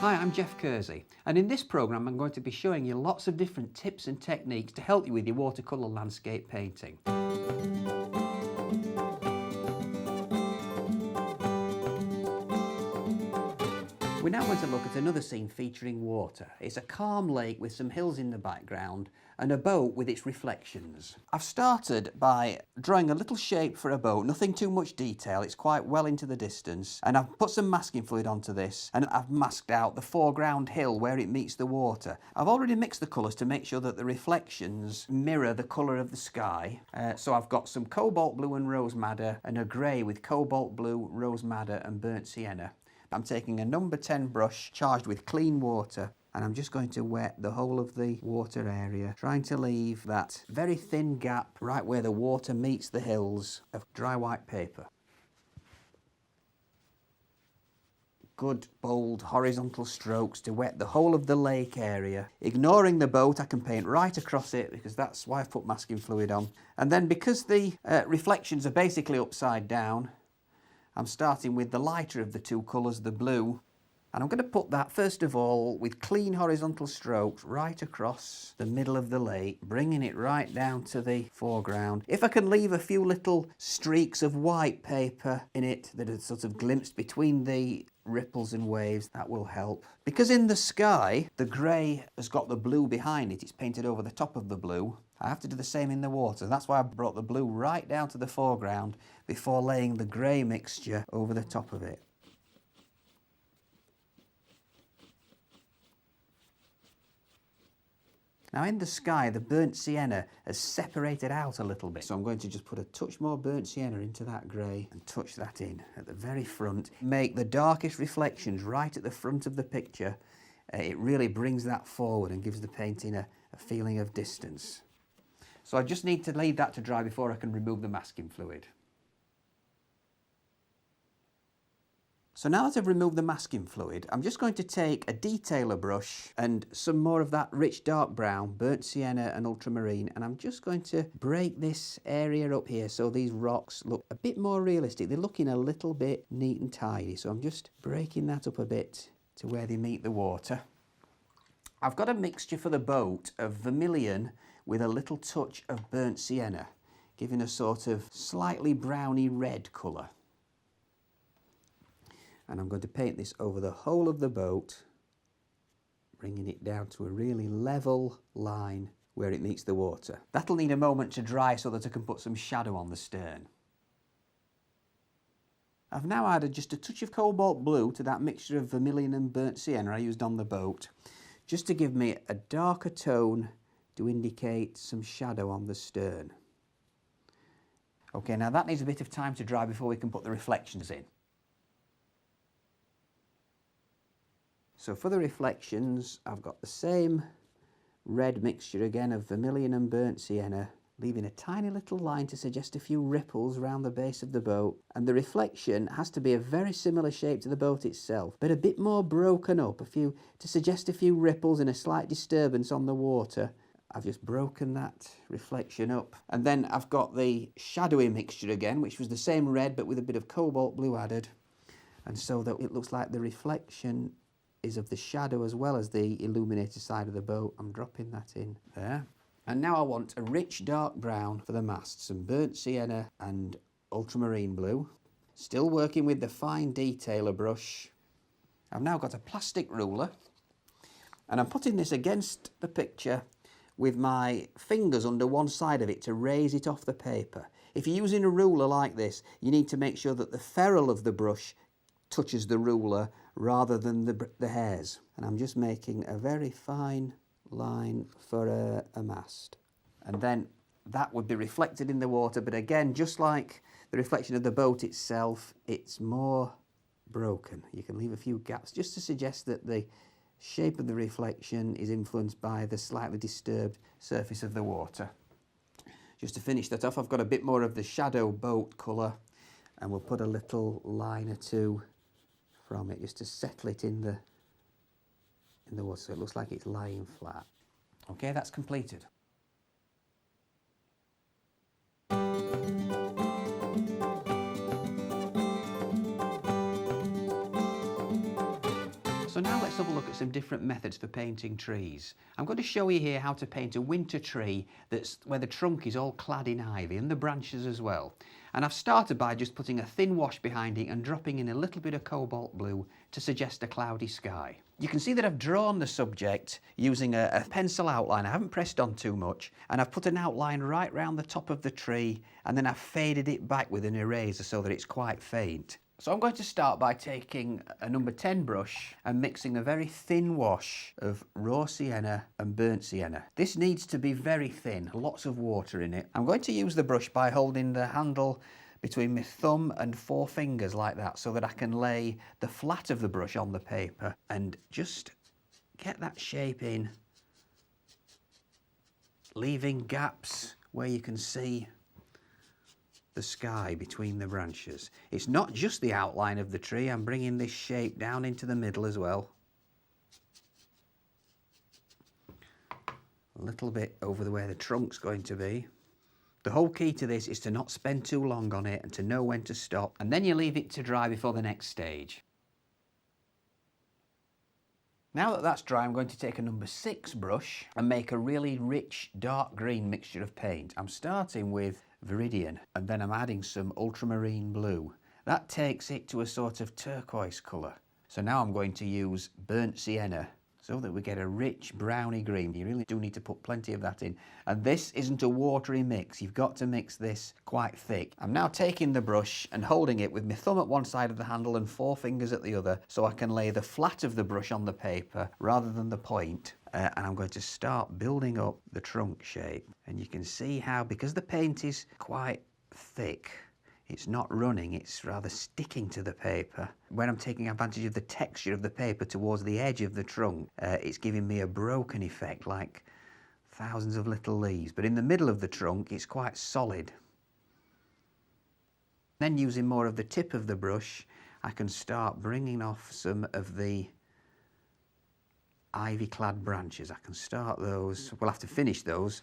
Hi, I'm Geoff Kersey, and in this programme I'm going to be showing you lots of different tips and techniques to help you with your watercolour landscape painting. We're now going to look at another scene featuring water. It's a calm lake with some hills in the background and a boat with its reflections. I've started by drawing a little shape for a boat, nothing too much detail, it's quite well into the distance, and I've put some masking fluid onto this and I've masked out the foreground hill where it meets the water. I've already mixed the colours to make sure that the reflections mirror the colour of the sky. So I've got some cobalt blue and rose madder and a grey with cobalt blue, rose madder and burnt sienna. I'm taking a number 10 brush charged with clean water and I'm just going to wet the whole of the water area, trying to leave that very thin gap right where the water meets the hills of dry white paper. Good bold horizontal strokes to wet the whole of the lake area. Ignoring the boat, I can paint right across it because that's why I've put masking fluid on. And then because the reflections are basically upside down, I'm starting with the lighter of the two colours, the blue, and I'm going to put that first of all with clean horizontal strokes right across the middle of the lake, bringing it right down to the foreground. If I can leave a few little streaks of white paper in it that are sort of glimpsed between the ripples and waves, that will help. Because in the sky, the grey has got the blue behind it, it's painted over the top of the blue. I have to do the same in the water. That's why I brought the blue right down to the foreground before laying the grey mixture over the top of it. Now in the sky, the burnt sienna has separated out a little bit, so I'm going to just put a touch more burnt sienna into that grey and touch that in at the very front. Make the darkest reflections right at the front of the picture. It really brings that forward and gives the painting a feeling of distance. So I just need to leave that to dry before I can remove the masking fluid. So now that I've removed the masking fluid, I'm just going to take a detailer brush and some more of that rich dark brown, burnt sienna and ultramarine, and I'm just going to break this area up here so these rocks look a bit more realistic. They're looking a little bit neat and tidy, so I'm just breaking that up a bit to where they meet the water. I've got a mixture for the boat of vermilion with a little touch of burnt sienna, giving a sort of slightly browny red colour. And I'm going to paint this over the whole of the boat, bringing it down to a really level line where it meets the water. That'll need a moment to dry so that I can put some shadow on the stern. I've now added just a touch of cobalt blue to that mixture of vermilion and burnt sienna I used on the boat, just to give me a darker tone to indicate some shadow on the stern. Okay, now that needs a bit of time to dry before we can put the reflections in. So for the reflections, I've got the same red mixture again of vermilion and burnt sienna, leaving a tiny little line to suggest a few ripples around the base of the boat. And the reflection has to be a very similar shape to the boat itself, but a bit more broken up, to suggest a few ripples and a slight disturbance on the water. I've just broken that reflection up. And then I've got the shadowy mixture again, which was the same red but with a bit of cobalt blue added. And so that it looks like the reflection is of the shadow as well as the illuminated side of the boat. I'm dropping that in there. And now I want a rich dark brown for the mast, some burnt sienna and ultramarine blue. Still working with the fine detailer brush. I've now got a plastic ruler and I'm putting this against the picture with my fingers under one side of it to raise it off the paper. If you're using a ruler like this, you need to make sure that the ferrule of the brush touches the ruler rather than the hairs. And I'm just making a very fine line for a mast. And then that would be reflected in the water, but again, just like the reflection of the boat itself, it's more broken. You can leave a few gaps just to suggest that the shape of the reflection is influenced by the slightly disturbed surface of the water. Just to finish that off, I've got a bit more of the shadow boat colour, and we'll put a little line or two from it just to settle it in the water so it looks like it's lying flat. Okay, that's completed. So now let's have a look at some different methods for painting trees. I'm going to show you here how to paint a winter tree where the trunk is all clad in ivy and the branches as well. And I've started by just putting a thin wash behind it and dropping in a little bit of cobalt blue to suggest a cloudy sky. You can see that I've drawn the subject using a pencil outline. I haven't pressed on too much, and I've put an outline right round the top of the tree, and then I've faded it back with an eraser so that it's quite faint. So I'm going to start by taking a number 10 brush and mixing a very thin wash of raw sienna and burnt sienna. This needs to be very thin, lots of water in it. I'm going to use the brush by holding the handle between my thumb and 4 fingers like that, so that I can lay the flat of the brush on the paper and just get that shape in, leaving gaps where you can see the sky between the branches. It's not just the outline of the tree, I'm bringing this shape down into the middle as well. A little bit over where the trunk's going to be. The whole key to this is to not spend too long on it and to know when to stop, and then you leave it to dry before the next stage. Now that that's dry, I'm going to take a number 6 brush and make a really rich dark green mixture of paint. I'm starting with Viridian, and then I'm adding some ultramarine blue. That takes it to a sort of turquoise colour. So now I'm going to use burnt sienna so that we get a rich browny green. You really do need to put plenty of that in. And this isn't a watery mix. You've got to mix this quite thick. I'm now taking the brush and holding it with my thumb at one side of the handle and 4 fingers at the other, so I can lay the flat of the brush on the paper rather than the point. And I'm going to start building up the trunk shape. And you can see how, because the paint is quite thick, it's not running, it's rather sticking to the paper. When I'm taking advantage of the texture of the paper towards the edge of the trunk, it's giving me a broken effect, like thousands of little leaves. But in the middle of the trunk, it's quite solid. Then, using more of the tip of the brush, I can start bringing off some of the ivy-clad branches. I can start those, we'll have to finish those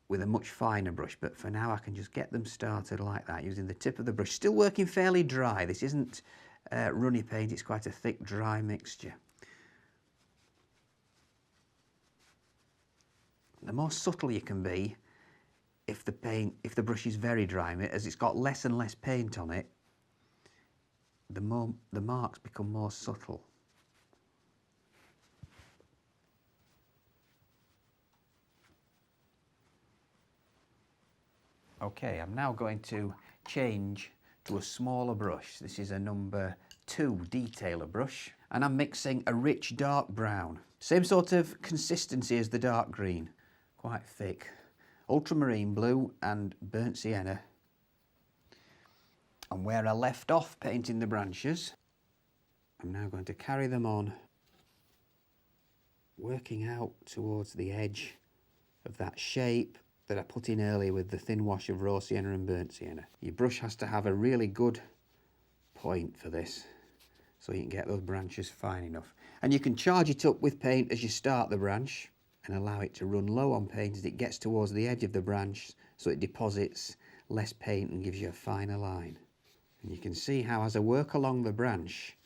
with a much finer brush, but for now I can just get them started like that, using the tip of the brush. Still working fairly dry. This isn't runny paint, it's quite a thick, dry mixture. The more subtle you can be, if the brush is very dry, as it's got less and less paint on it, the marks become more subtle. Okay, I'm now going to change to a smaller brush. This is a number 2 detailer brush, and I'm mixing a rich dark brown. Same sort of consistency as the dark green, quite thick. Ultramarine blue and burnt sienna. And where I left off painting the branches, I'm now going to carry them on, working out towards the edge of that shape that I put in earlier with the thin wash of raw sienna and burnt sienna. Your brush has to have a really good point for this, so you can get those branches fine enough. And you can charge it up with paint as you start the branch and allow it to run low on paint as it gets towards the edge of the branch, so it deposits less paint and gives you a finer line. And you can see how, as I work along the branch,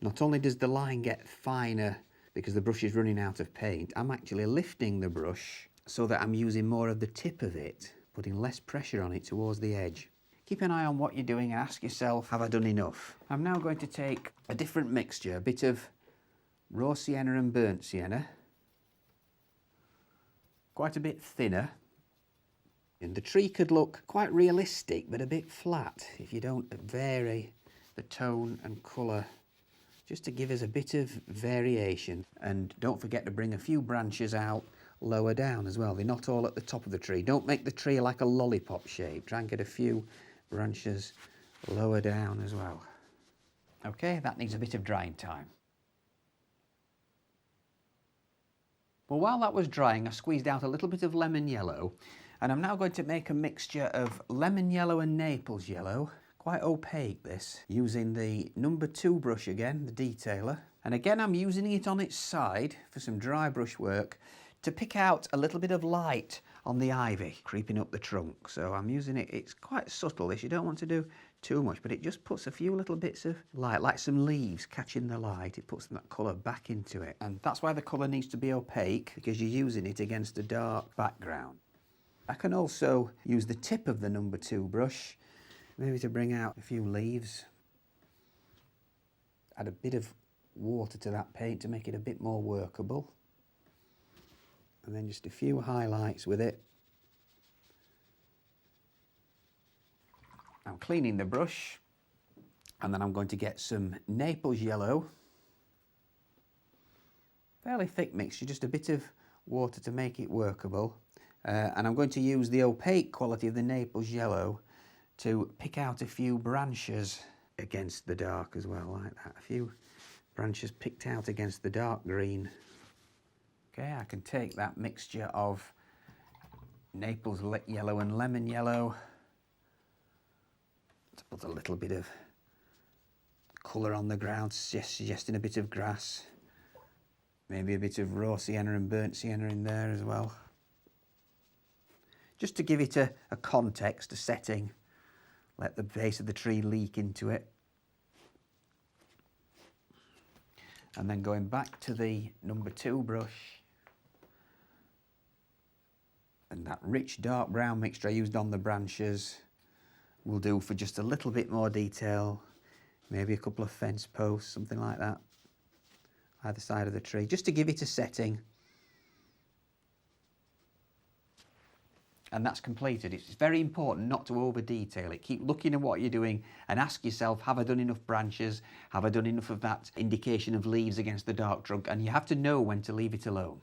not only does the line get finer because the brush is running out of paint, I'm actually lifting the brush so that I'm using more of the tip of it, putting less pressure on it towards the edge. Keep an eye on what you're doing and ask yourself, have I done enough? I'm now going to take a different mixture, a bit of raw sienna and burnt sienna, quite a bit thinner, and the tree could look quite realistic but a bit flat if you don't vary the tone and colour, just to give us a bit of variation. And don't forget to bring a few branches out lower down as well. They're not all at the top of the tree. Don't make the tree like a lollipop shape. Try and get a few branches lower down as well. Okay, that needs a bit of drying time. Well, while that was drying, I squeezed out a little bit of lemon yellow, and I'm now going to make a mixture of lemon yellow and Naples yellow. Quite opaque, this, using the number 2 brush again, the detailer. And again, I'm using it on its side for some dry brush work to pick out a little bit of light on the ivy creeping up the trunk. So I'm using it, it's quite subtle this, you don't want to do too much, but it just puts a few little bits of light, like some leaves catching the light. It puts that colour back into it. And that's why the colour needs to be opaque, because you're using it against a dark background. I can also use the tip of the number 2 brush, maybe to bring out a few leaves. Add a bit of water to that paint to make it a bit more workable. And then just a few highlights with it. I'm cleaning the brush, and then I'm going to get some Naples yellow. Fairly thick mixture, just a bit of water to make it workable. And I'm going to use the opaque quality of the Naples yellow to pick out a few branches against the dark as well, like that. A few branches picked out against the dark green. Okay, I can take that mixture of Naples yellow and lemon yellow to put a little bit of colour on the ground, suggesting a bit of grass. Maybe a bit of raw sienna and burnt sienna in there as well. Just to give it a context, a setting. Let the base of the tree leak into it. And then going back to the number 2 brush, and that rich dark brown mixture I used on the branches will do for just a little bit more detail. Maybe a couple of fence posts, something like that, either side of the tree, just to give it a setting. And that's completed. It's very important not to over detail it. Keep looking at what you're doing and ask yourself, have I done enough branches? Have I done enough of that indication of leaves against the dark trunk? And you have to know when to leave it alone.